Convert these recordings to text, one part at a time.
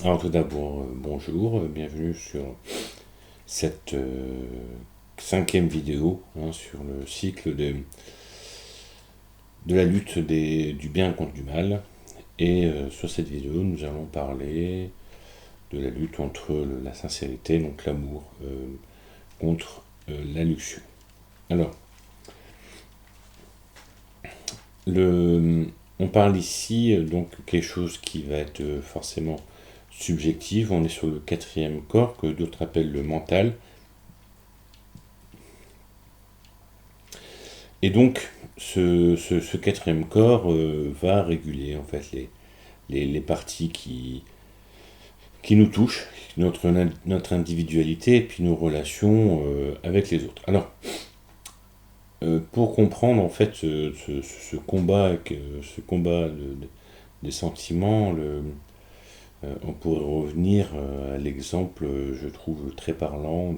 Alors tout d'abord, bonjour, bienvenue sur cette cinquième vidéo sur le cycle de la lutte du bien contre du mal. Et sur cette vidéo, nous allons parler de la lutte entre la sincérité, donc l'amour, contre la luxure. Alors, on parle ici donc quelque chose qui va être forcément subjectif. On est sur le quatrième corps que d'autres appellent le mental. Et donc, ce quatrième corps va réguler en fait les parties qui nous touchent, notre individualité et puis nos relations avec les autres. Alors, pour comprendre en fait ce combat, des sentiments, on pourrait revenir à l'exemple, je trouve très parlant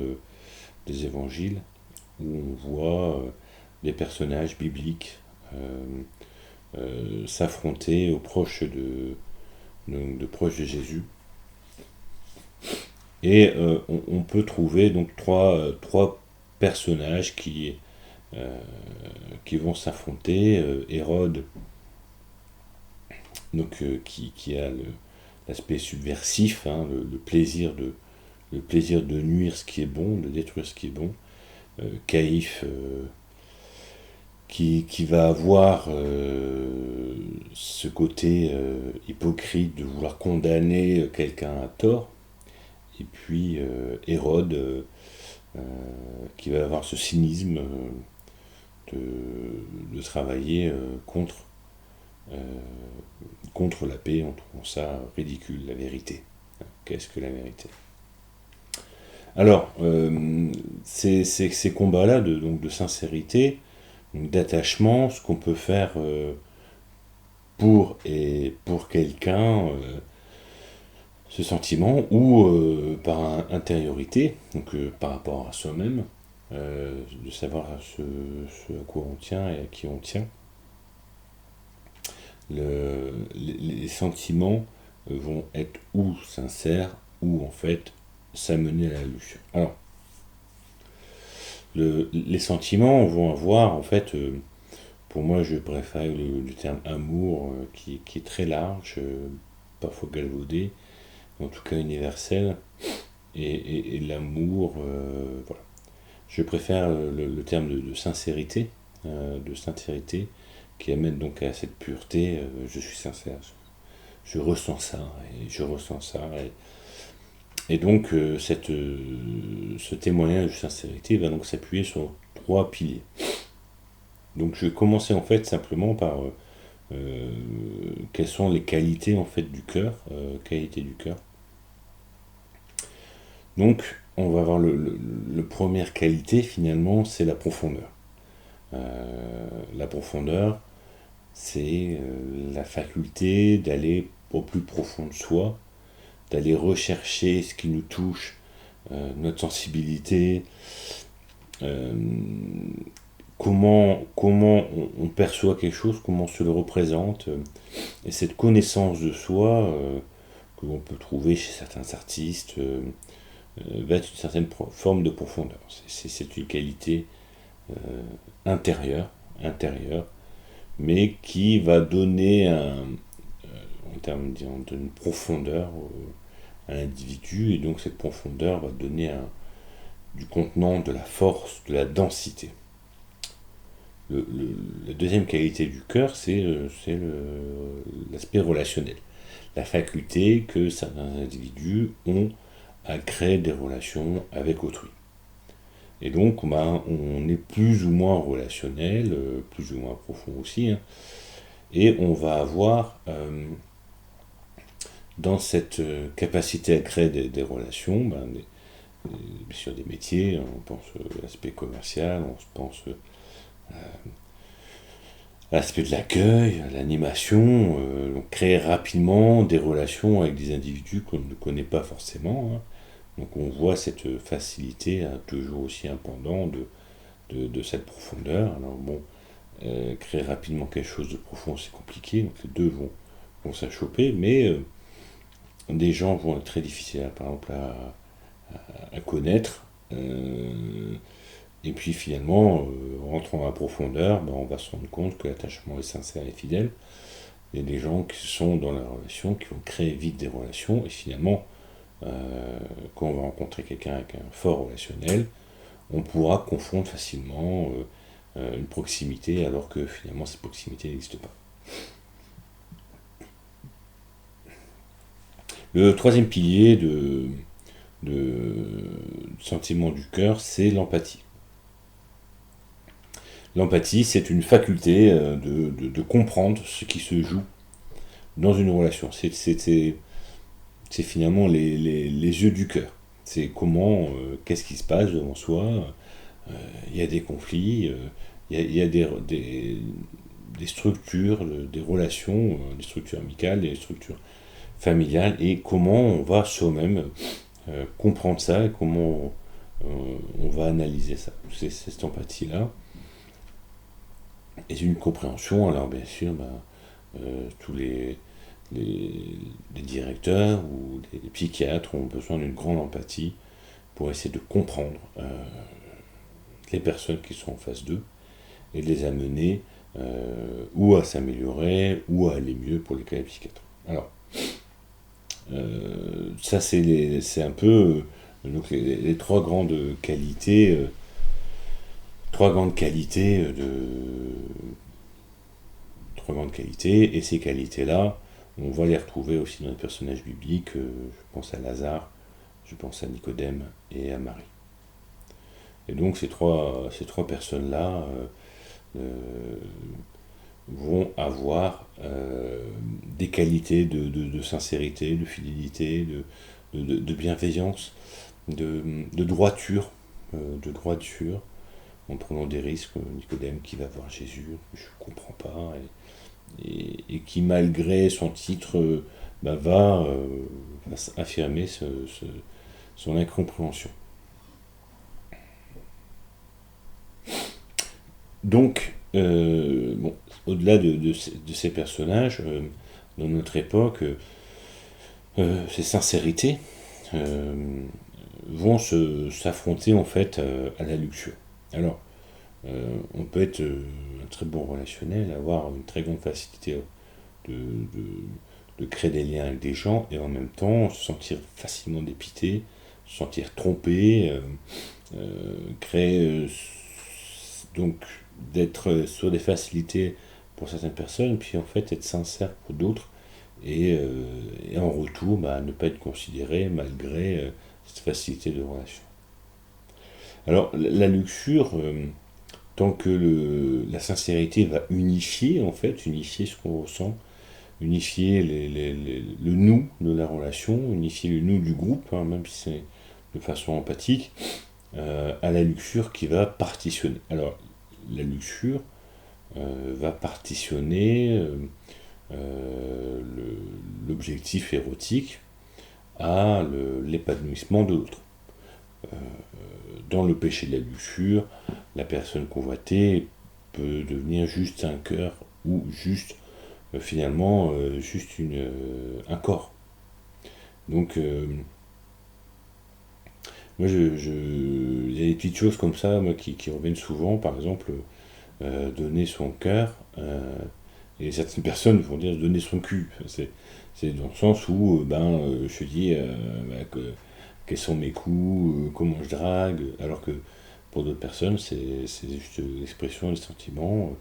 des évangiles, où on voit des personnages bibliques s'affronter aux proches de proches de Jésus. Et on peut trouver donc trois personnages qui vont s'affronter. Hérode, donc, qui a l'aspect subversif, le plaisir de nuire ce qui est bon, de détruire ce qui est bon. Caïphe, qui va avoir ce côté hypocrite de vouloir condamner quelqu'un à tort, et puis Hérode, qui va avoir ce cynisme de travailler euh, contre la paix, en trouvant ça ridicule, la vérité. Qu'est-ce que la vérité? Alors, ces combats-là donc de sincérité, d'attachement, ce qu'on peut faire pour quelqu'un, ce sentiment, ou par intériorité, donc par rapport à soi-même, de savoir ce à quoi on tient et à qui on tient. Les sentiments vont être ou sincères, ou en fait s'amener à la luxure. Alors, les sentiments vont avoir en fait, pour moi je préfère le terme amour qui est très large, parfois galvaudé, en tout cas universel, et l'amour, voilà. Je préfère le terme de sincérité, qui amène donc à cette pureté. Je suis sincère, je ressens ça, et je ressens ça. Et donc, ce témoignage de sincérité va donc s'appuyer sur trois piliers. Donc, je vais commencer en fait simplement par quelles sont les qualités en fait du cœur, qualité du cœur. Donc, on va voir le première qualité finalement, c'est la profondeur. La profondeur, c'est la faculté d'aller au plus profond de soi, d'aller rechercher ce qui nous touche, notre sensibilité, euh, comment on perçoit quelque chose, comment on se le représente, et cette connaissance de soi que l'on peut trouver chez certains artistes va être une certaine forme de profondeur. C'est une qualité intérieure, mais qui va donner en termes d'une profondeur à l'individu, et donc cette profondeur va donner du contenant, de la force, de la densité. La deuxième qualité du cœur, c'est l'aspect relationnel. La faculté que certains individus ont à créer des relations avec autrui. Et donc, on est plus ou moins relationnel, plus ou moins profond aussi, hein, et on va avoir dans cette capacité à créer des relations, sur des métiers, on pense à l'aspect commercial, on se pense à l'aspect de l'accueil, à l'animation, donc créer rapidement des relations avec des individus qu'on ne connaît pas forcément, hein. Donc on voit cette facilité, hein, toujours aussi un pendant de cette profondeur. Alors bon, créer rapidement quelque chose de profond, c'est compliqué, donc les deux vont s'achoper, mais des gens vont être très difficiles, par exemple, à connaître. Et puis finalement, en rentrant en profondeur, ben, on va se rendre compte que l'attachement est sincère et fidèle. Il y a des gens qui sont dans la relation, qui vont créer vite des relations, et finalement, quand on va rencontrer quelqu'un avec un fort relationnel, on pourra confondre facilement une proximité alors que finalement cette proximité n'existe pas. Le troisième pilier de sentiment du cœur, c'est l'empathie. L'empathie, c'est une faculté de comprendre ce qui se joue dans une relation. C'est finalement les yeux du cœur. C'est comment, qu'est-ce qui se passe devant soi. Il y a des conflits, il y a des structures, des relations, des structures amicales, des structures familiales, et comment on va soi-même comprendre ça et comment on va analyser ça. C'est cette empathie-là. Et une compréhension, alors bien sûr, tous les directeurs ou les psychiatres ont besoin d'une grande empathie pour essayer de comprendre les personnes qui sont en face d'eux et de les amener ou à s'améliorer ou à aller mieux pour les cas des psychiatres. Alors, ça c'est un peu donc les trois grandes qualités trois grandes qualités, et ces qualités-là, on va les retrouver aussi dans les personnages bibliques. Je pense à Lazare, je pense à Nicodème et à Marie. Et donc ces trois personnes-là vont avoir des qualités de sincérité, de fidélité, de bienveillance, de droiture, en prenant des risques. Nicodème qui va voir Jésus, je ne comprends pas, et qui malgré son titre va affirmer son incompréhension. Donc, bon, au-delà de ces personnages, dans notre époque, ces sincérités euh, vont s'affronter en fait à la luxure. Alors, on peut être un très bon relationnel, avoir une très grande facilité de, de, de créer des liens avec des gens et en même temps se sentir facilement dépité, se sentir trompé, créer donc d'être sur des facilités pour certaines personnes, puis en fait être sincère pour d'autres, et en retour ne pas être considéré malgré cette facilité de relation. Alors la luxure, tant que la sincérité va unifier en fait, unifier ce qu'on ressent, unifier le nous de la relation, unifier le nous du groupe, hein, même si c'est de façon empathique, à la luxure qui va partitionner. Alors la luxure va partitionner l'objectif érotique à l'épanouissement de l'autre. Dans le péché de la luxure, la personne convoitée peut devenir juste un cœur ou juste finalement juste un corps. Donc moi il y a des petites choses comme ça moi, qui reviennent souvent, par exemple donner son cœur, et certaines personnes vont dire donner son cul. C'est dans le sens où je dis quels sont mes coups, comment je drague, alors que pour d'autres personnes c'est juste l'expression des sentiments,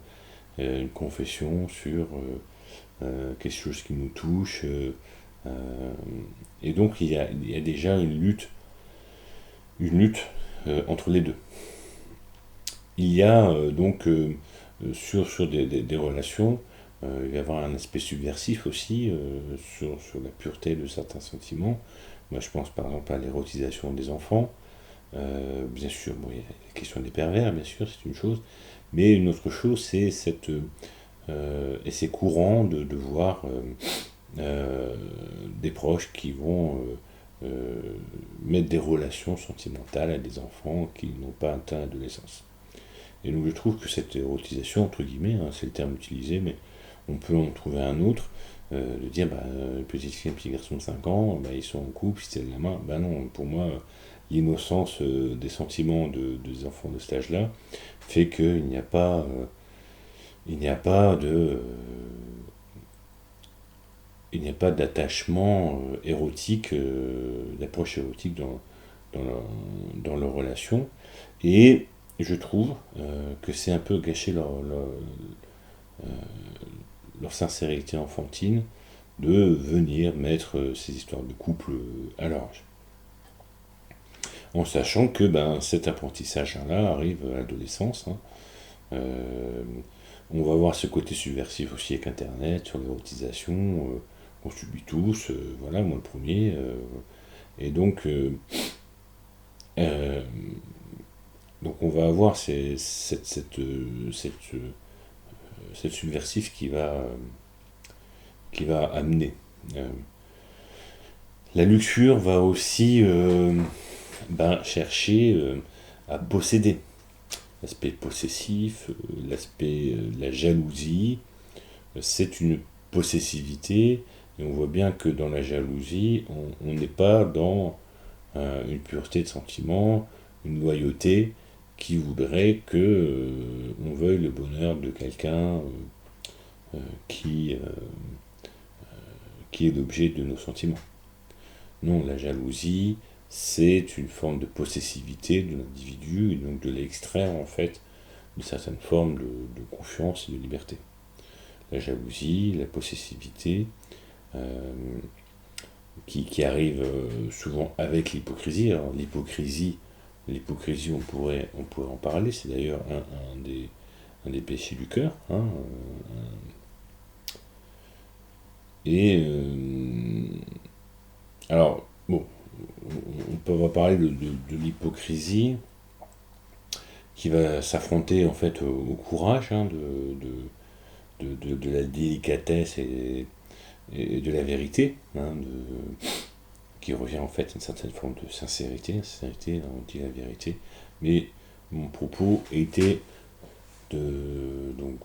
une confession sur quelque chose qui nous touche. Et donc il y a déjà une lutte entre les deux. Il y a donc sur des relations, il va y avoir un aspect subversif aussi sur la pureté de certains sentiments. Moi je pense par exemple à l'érotisation des enfants. Bien sûr, bon, il y a la question des pervers, bien sûr, c'est une chose. Mais une autre chose, c'est et c'est courant de voir des proches qui vont mettre des relations sentimentales à des enfants qui n'ont pas atteint l'adolescence. Et donc je trouve que cette érotisation, entre guillemets, hein, c'est le terme utilisé, mais on peut en trouver un autre, de dire, une petite fille, un petit garçon de 5 ans, ils sont en couple, ils se tiennent la main. Non, pour moi, l'innocence des sentiments des enfants de cet âge-là fait qu'il n'y a pas, il n'y a pas de, il n'y a pas d'attachement érotique, d'approche érotique dans, leur, dans leur relation. Et je trouve que c'est un peu gâcher leur sincérité enfantine de venir mettre ces histoires de couple à leur âge. En sachant que cet apprentissage-là arrive à l'adolescence. Euh, on va voir ce côté subversif aussi avec Internet, sur l'érotisation, qu'on subit tous, voilà, moi le premier. Et euh, donc on va avoir cette subversif qui va amener. Euh, la luxure va aussi chercher à posséder. L'aspect possessif, l'aspect de la jalousie, c'est une possessivité, et on voit bien que dans la jalousie, on n'est pas dans une pureté de sentiment, une loyauté qui voudrait que on veuille le bonheur de quelqu'un euh, qui, euh, qui est l'objet de nos sentiments. Non, la jalousie, c'est une forme de possessivité de l'individu, et donc de l'extraire en fait de certaines formes de confiance et de liberté. La jalousie, la possessivité, euh, qui arrive souvent avec l'hypocrisie. Alors l'hypocrisie, on pourrait en parler, c'est d'ailleurs un des péchés du cœur. Et alors, bon, on peut parler de l'hypocrisie qui va s'affronter en fait au courage, de la délicatesse et de la vérité, qui revient en fait à une certaine forme de sincérité. Sincérité, on dit la vérité. Mais mon propos était donc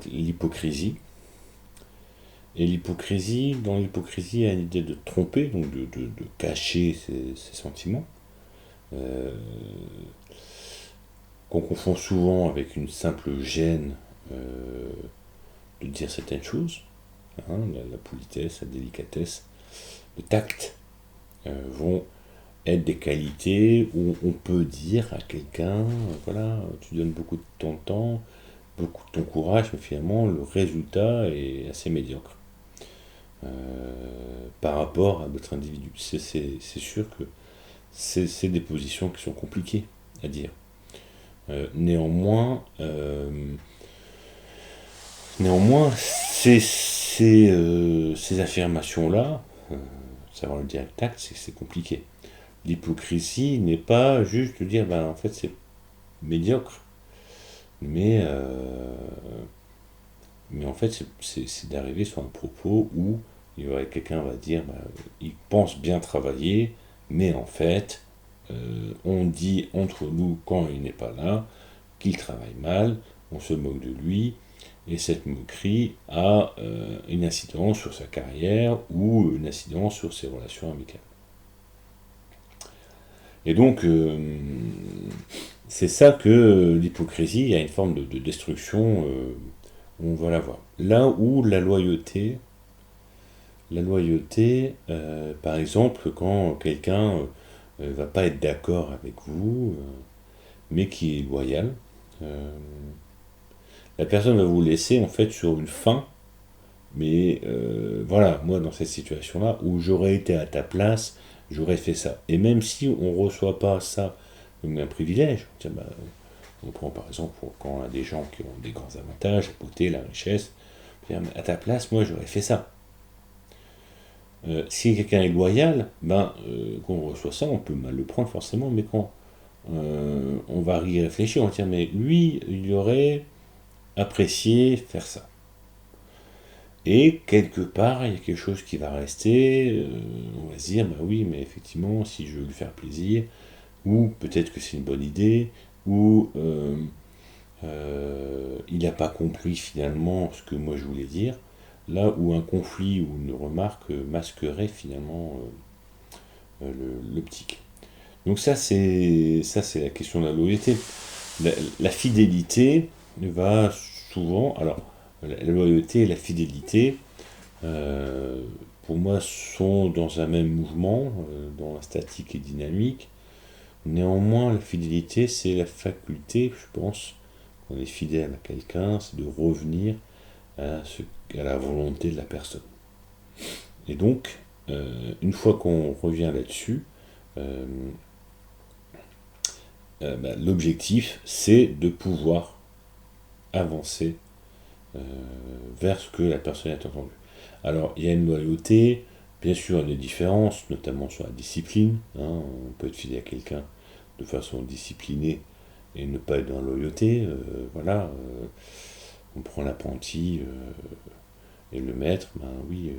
l'hypocrisie. Et l'hypocrisie, dans l'hypocrisie, il y a l'idée de tromper, donc de cacher ses sentiments, euh, qu'on confond souvent avec une simple gêne de dire certaines choses. La politesse, la délicatesse, le tact vont être des qualités où on peut dire à quelqu'un, voilà, tu donnes beaucoup de ton temps, beaucoup de ton courage, mais finalement le résultat est assez médiocre par rapport à d'autres individus. C'est sûr que c'est des positions qui sont compliquées à dire. Néanmoins, ces affirmations-là, savoir le direct tact, c'est compliqué. L'hypocrisie n'est pas juste de dire, en fait, c'est médiocre, mais, mais en fait, c'est d'arriver sur un propos où quelqu'un va dire, il pense bien travailler, mais en fait, on dit entre nous quand il n'est pas là qu'il travaille mal, on se moque de lui, et cette moquerie a une incidence sur sa carrière ou une incidence sur ses relations amicales. Et donc, c'est ça que l'hypocrisie, il y a une forme de destruction, on va la voir. Là où par exemple, quand quelqu'un va pas être d'accord avec vous, mais qui est loyal, euh, la personne va vous laisser en fait sur une faim. Mais voilà, moi dans cette situation-là, où j'aurais été à ta place, j'aurais fait ça. Et même si on ne reçoit pas ça comme un privilège, on prend par exemple quand on a des gens qui ont des grands avantages, la beauté, la richesse, à ta place, moi j'aurais fait ça. Si quelqu'un est loyal, quand on reçoit ça, on peut mal le prendre forcément, mais quand on va y réfléchir, on va dire, mais lui, il aurait apprécié faire ça. Et quelque part, il y a quelque chose qui va rester, on va se dire, oui, mais effectivement, si je veux lui faire plaisir, ou peut-être que c'est une bonne idée, ou il n'a pas compris finalement ce que moi je voulais dire, là où un conflit ou une remarque masquerait finalement l'optique. Donc ça c'est la question de la loyauté. La fidélité va souvent, alors la loyauté et la fidélité, euh, pour moi, sont dans un même mouvement, dans la statique et dynamique. Néanmoins, la fidélité, c'est la faculté, je pense, quand on est fidèle à quelqu'un, c'est de revenir à la volonté de la personne. Et donc, une fois qu'on revient là-dessus, euh, l'objectif, c'est de pouvoir avancer euh, vers ce que la personne a entendu. Alors, il y a une loyauté, bien sûr, il y a des différences, notamment sur la discipline. On peut être fidèle à quelqu'un de façon disciplinée et ne pas être dans la loyauté. Voilà, on prend l'apprenti et le maître, ben oui,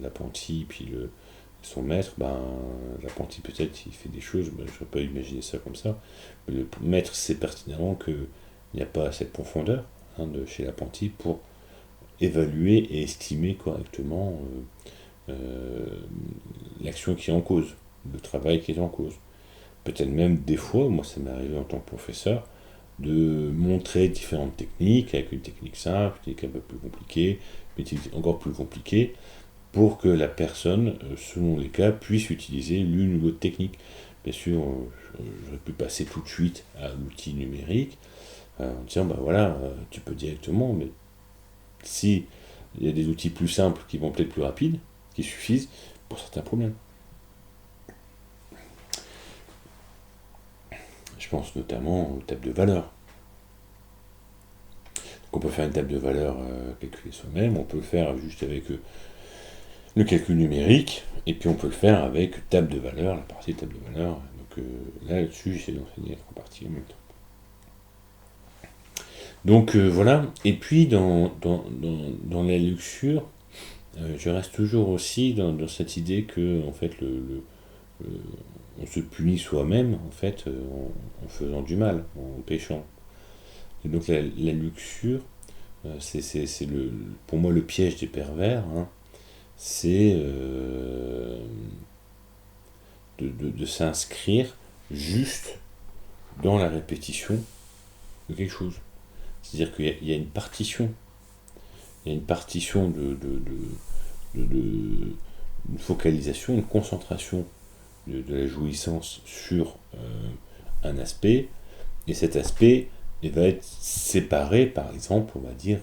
l'apprenti, puis son maître, l'apprenti peut-être il fait des choses, je n'aurais pas imaginé ça comme ça. Mais le maître sait pertinemment qu'il n'y a pas cette profondeur chez l'apprenti pour évaluer et estimer correctement l'action qui est en cause, le travail qui est en cause. Peut-être même des fois, moi ça m'est arrivé en tant que professeur, de montrer différentes techniques, avec une technique simple, une technique un peu plus compliquée, une technique encore plus compliquée, pour que la personne, selon les cas, puisse utiliser l'une ou l'autre technique. Bien sûr, j'aurais pu passer tout de suite à l'outil numérique, en disant, voilà, tu peux directement, mais si il y a des outils plus simples qui vont peut-être plus rapides, qui suffisent pour certains problèmes. Je pense notamment aux tables de valeur. Donc on peut faire une table de valeur calculée soi-même, on peut le faire juste avec le calcul numérique, et puis on peut le faire avec table de valeur, la partie table de valeur. Donc là-dessus, j'essaie d'enseigner les trois parties en même temps. Donc voilà, et puis dans la luxure, je reste toujours aussi dans cette idée que en fait on se punit soi-même en fait en faisant du mal, en péchant. Et donc la luxure, c'est pour moi le piège des pervers, c'est de s'inscrire juste dans la répétition de quelque chose. C'est-à-dire qu'il y a une partition, il y a une partition une focalisation, une concentration de la jouissance sur un aspect, et cet aspect va être séparé, par exemple, on va dire,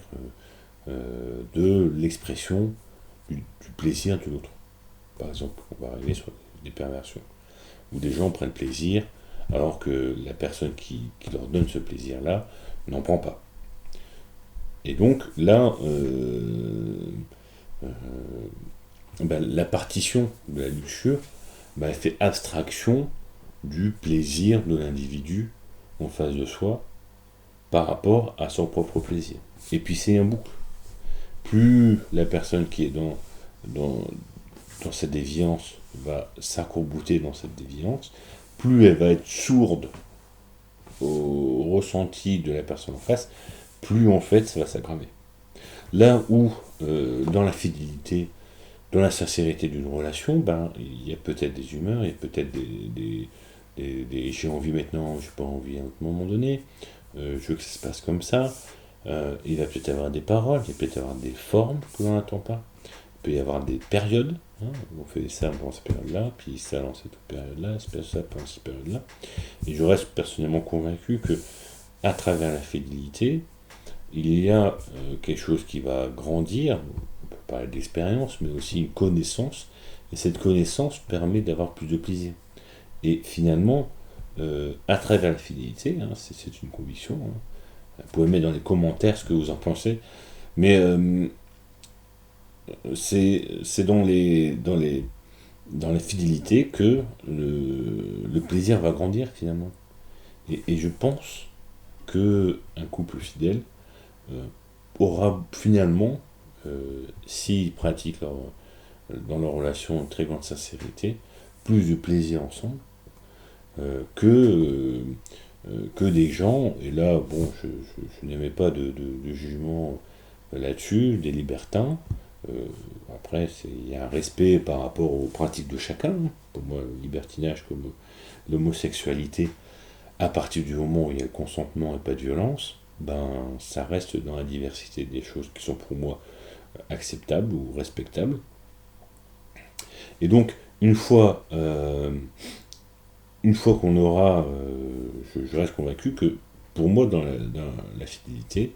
de l'expression du plaisir de l'autre. Par exemple, on va arriver sur des perversions, où des gens prennent plaisir, alors que la personne qui leur donne ce plaisir-là n'en prend pas. Et donc là, la partition de la luxure, elle fait abstraction du plaisir de l'individu en face de soi par rapport à son propre plaisir. Et puis c'est un boucle. Plus la personne qui est dans cette déviance va s'accourbouter dans cette déviance, plus elle va être sourde au ressenti de la personne en face, plus en fait ça va s'aggraver. Là où, dans la fidélité, dans la sincérité d'une relation, il y a peut-être des humeurs, il y a peut-être des j'ai envie maintenant, j'ai pas envie à un moment donné, je veux que ça se passe comme ça. Il va peut-être y avoir des paroles, il va peut-être y avoir des formes que l'on n'attend pas. Il peut y avoir des périodes. On fait ça pendant cette période-là, puis ça dans cette période-là, ça pendant cette période-là. Et je reste personnellement convaincu que, à travers la fidélité, il y a quelque chose qui va grandir. On peut parler d'expérience, mais aussi une connaissance. Et cette connaissance permet d'avoir plus de plaisir. Et finalement, à travers la fidélité, c'est une conviction. Vous pouvez mettre dans les commentaires ce que vous en pensez. Mais c'est dans les fidélités que le plaisir va grandir finalement. Et je pense que un couple fidèle aura finalement, s'ils pratiquent dans leur relation une très grande sincérité, plus de plaisir ensemble que des gens, et là, bon, je n'émets pas de jugement là-dessus, des libertins. Euh, Après, il y a un respect par rapport aux pratiques de chacun, hein. Pour moi, le libertinage comme l'homosexualité, à partir du moment où il y a le consentement et pas de violence, ben ça reste dans la diversité des choses qui sont pour moi acceptables ou respectables. Et donc, une fois, euh, une fois qu'on aura, je reste convaincu que pour moi, dans la fidélité,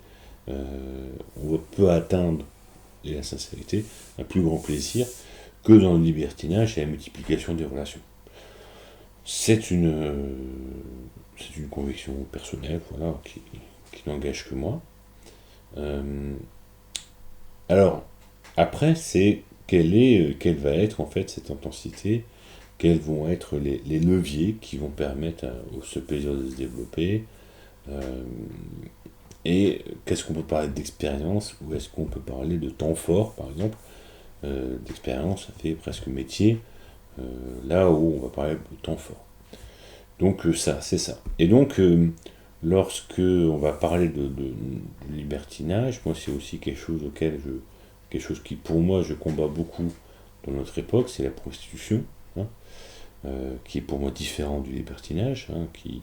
on peut atteindre, et la sincérité, un plus grand plaisir que dans le libertinage et la multiplication des relations. C'est une, euh, c'est une conviction personnelle, voilà, qui n'engage que moi. Euh, alors, après, c'est quelle va être en fait cette intensité, quels vont être les leviers qui vont permettre au ce plaisir de se développer, euh, et qu'est-ce qu'on peut parler d'expérience, ou est-ce qu'on peut parler de temps fort, par exemple. D'expérience, ça fait presque métier, euh, là où on va parler de temps fort. Donc ça, c'est ça. Et donc, lorsque on va parler de libertinage, moi c'est aussi quelque chose qui pour moi je combats beaucoup dans notre époque, c'est la prostitution, hein, qui est pour moi différent du libertinage, hein, qui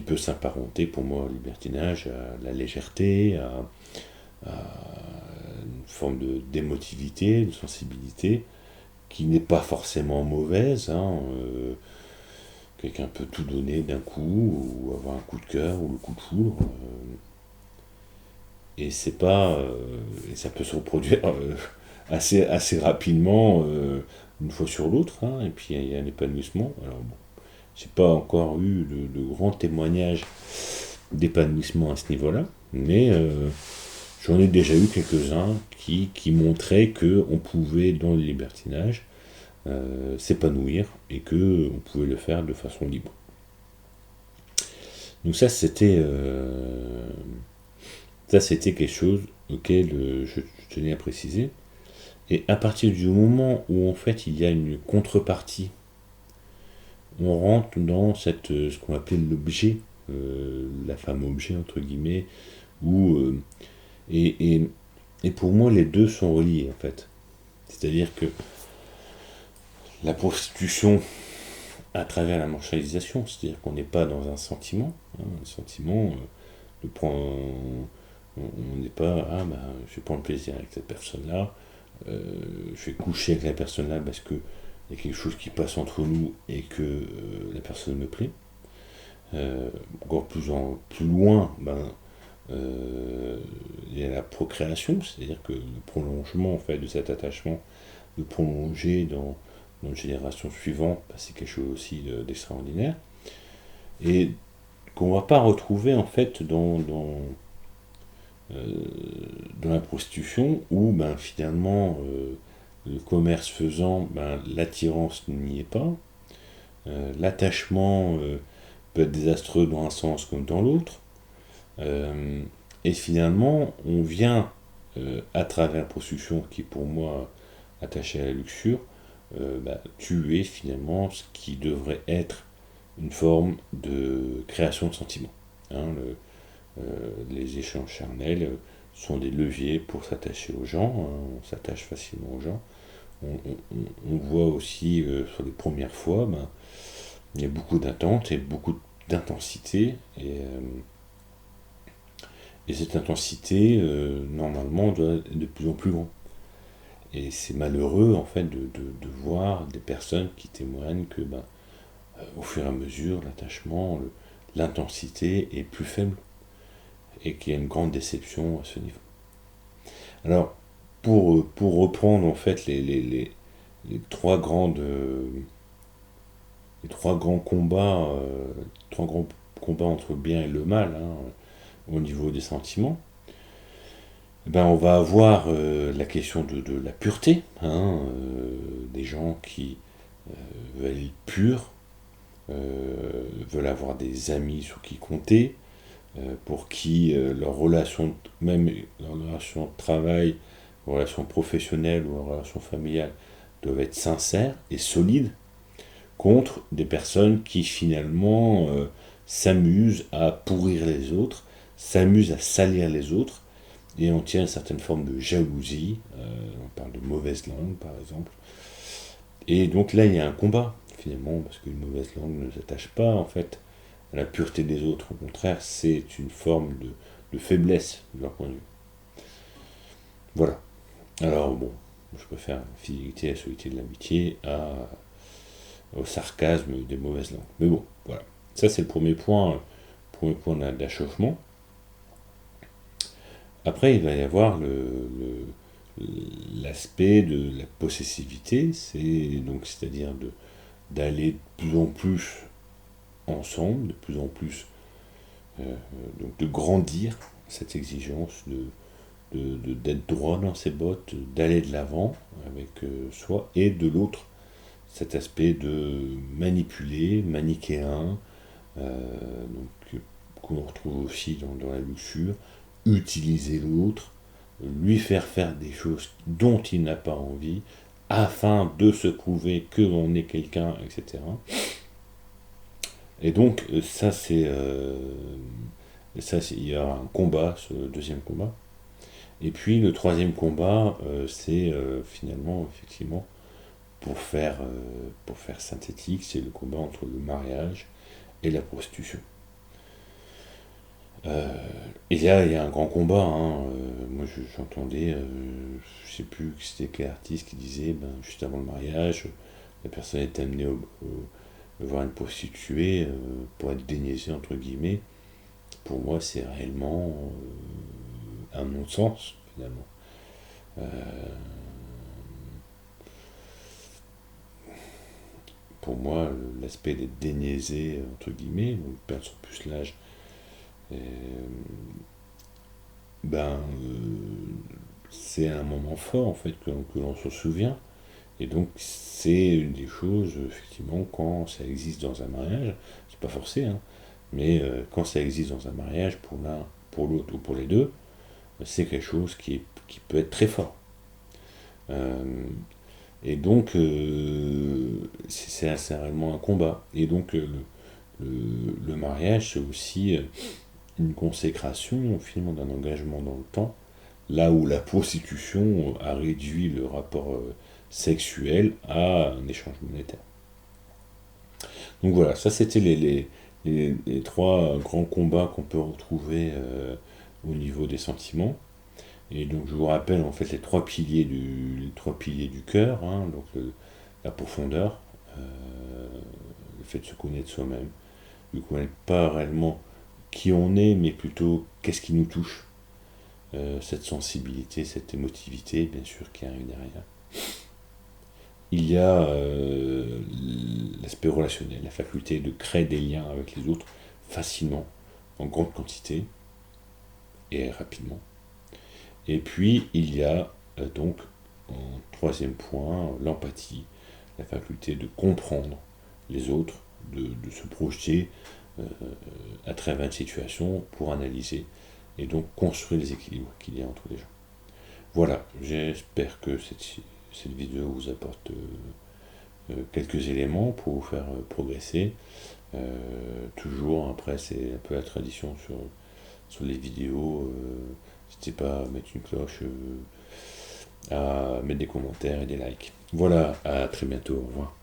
peut s'apparenter pour moi au libertinage à la légèreté, à une forme de d'émotivité, de sensibilité, qui n'est pas forcément mauvaise, hein, quelqu'un peut tout donner d'un coup, ou avoir un coup de cœur, ou le coup de foudre, et c'est pas, et ça peut se reproduire assez rapidement, une fois sur l'autre, hein, et puis il y a un épanouissement. Alors bon, j'ai pas encore eu de grands témoignages d'épanouissement à ce niveau-là, mais j'en ai déjà eu quelques-uns qui montraient que on pouvait, dans le libertinage, s'épanouir et que on pouvait le faire de façon libre. Donc ça c'était quelque chose auquel je tenais à préciser. Et à partir du moment où en fait il y a une contrepartie, on rentre dans ce qu'on appelle l'objet, la femme objet entre guillemets, où et, et, et pour moi les deux sont reliés en fait. C'est-à-dire que la prostitution à travers la marchandisation, c'est-à-dire qu'on n'est pas dans un sentiment, hein, un sentiment de prendre, on n'est pas, ah bah je vais prendre plaisir avec cette personne-là, je vais coucher avec la personne-là parce que il y a quelque chose qui passe entre nous et que la personne me plaît. Encore plus loin, ben, il y a la procréation, c'est-à-dire que le prolongement en fait de cet attachement, de prolonger dans une génération suivante, bah, c'est quelque chose aussi d'extraordinaire. Et qu'on ne va pas retrouver en fait euh, dans la prostitution où ben, finalement le commerce faisant, ben, l'attirance n'y est pas, l'attachement peut être désastreux dans un sens comme dans l'autre, euh, et finalement on vient à travers la prostitution qui est pour moi attachée à la luxure, bah, tuer finalement ce qui devrait être une forme de création de sentiments. Hein, les échanges charnels sont des leviers pour s'attacher aux gens, hein, on s'attache facilement aux gens. On voit aussi sur les premières fois, ben, il y a beaucoup d'attentes et beaucoup d'intensité, et cette intensité, normalement, doit être de plus en plus grande. Et c'est malheureux, en fait, de voir des personnes qui témoignent que, ben, au fur et à mesure, l'attachement, l'intensité est plus faible et qu'il y a une grande déception à ce niveau. Alors, pour reprendre en fait les trois les trois grands combats entre le bien et le mal, hein, au niveau des sentiments, eh ben, on va avoir la question de la pureté, hein, des gens qui veulent être purs, veulent avoir des amis sur qui compter, pour qui leur relation, même leur relation de travail, leur relation professionnelle ou leur relation familiale, doivent être sincères et solides, contre des personnes qui finalement s'amusent à pourrir les autres, s'amusent à salir les autres, et on tient une certaine forme de jalousie, on parle de mauvaise langue par exemple, et donc là il y a un combat finalement, parce qu'une mauvaise langue ne s'attache pas en fait à la pureté des autres, au contraire c'est une forme de faiblesse de leur point de vue. Voilà. Alors bon, je préfère la fidélité, la solidité de l'amitié au sarcasme des mauvaises langues. Mais bon, voilà. Ça c'est le premier point d'achoppement. Après, il va y avoir l'aspect de la possessivité, c'est-à-dire d'aller de plus en plus ensemble, de plus en plus donc de grandir cette exigence d'être droit dans ses bottes, d'aller de l'avant avec soi, et de l'autre cet aspect de manipuler, manichéen, qu'on retrouve aussi dans la luxure, utiliser l'autre, lui faire des choses dont il n'a pas envie, afin de se prouver que l'on est quelqu'un, etc. Et donc il y a un combat, ce deuxième combat. Et puis le troisième combat, c'est finalement, effectivement, pour faire synthétique, c'est le combat entre le mariage et la prostitution. Et là, il y a un grand combat. Hein. Moi, j'entendais, je sais plus c'était quel artiste qui disait, ben, juste avant le mariage, la personne est amenée voir une prostituée pour être déniaisée, entre guillemets. Pour moi, c'est réellement un non-sens, finalement. Euh, pour moi, l'aspect d'être déniaisé, entre guillemets, ou perdre son pucelage, euh, ben, c'est un moment fort, en fait, que l'on se souvient. Et donc, c'est une des choses, effectivement, quand ça existe dans un mariage, c'est pas forcé, hein, mais quand ça existe dans un mariage, pour l'un, pour l'autre ou pour les deux, c'est quelque chose qui peut être très fort. Euh, et donc, c'est réellement un combat. Et donc, le mariage, c'est aussi une consécration, finalement, d'un engagement dans le temps, là où la prostitution a réduit le rapport sexuel à un échange monétaire. Donc voilà, ça c'était les trois grands combats qu'on peut retrouver au niveau des sentiments. Et donc je vous rappelle en fait les trois piliers du cœur, hein, donc la profondeur, le fait de se connaître soi-même, de connaître pas réellement qui on est, mais plutôt qu'est-ce qui nous touche, cette sensibilité, cette émotivité, bien sûr, qui arrive derrière. Il y a l'aspect relationnel, la faculté de créer des liens avec les autres facilement, en grande quantité et rapidement. Et puis il y a donc en troisième point l'empathie, la faculté de comprendre les autres, de se projeter euh, à travers une situation pour analyser et donc construire les équilibres qu'il y a entre les gens. Voilà, j'espère que cette vidéo vous apporte quelques éléments pour vous faire progresser. Toujours, après, c'est un peu la tradition sur les vidéos. N'hésitez pas à mettre une cloche, à mettre des commentaires et des likes. Voilà, à très bientôt, au revoir.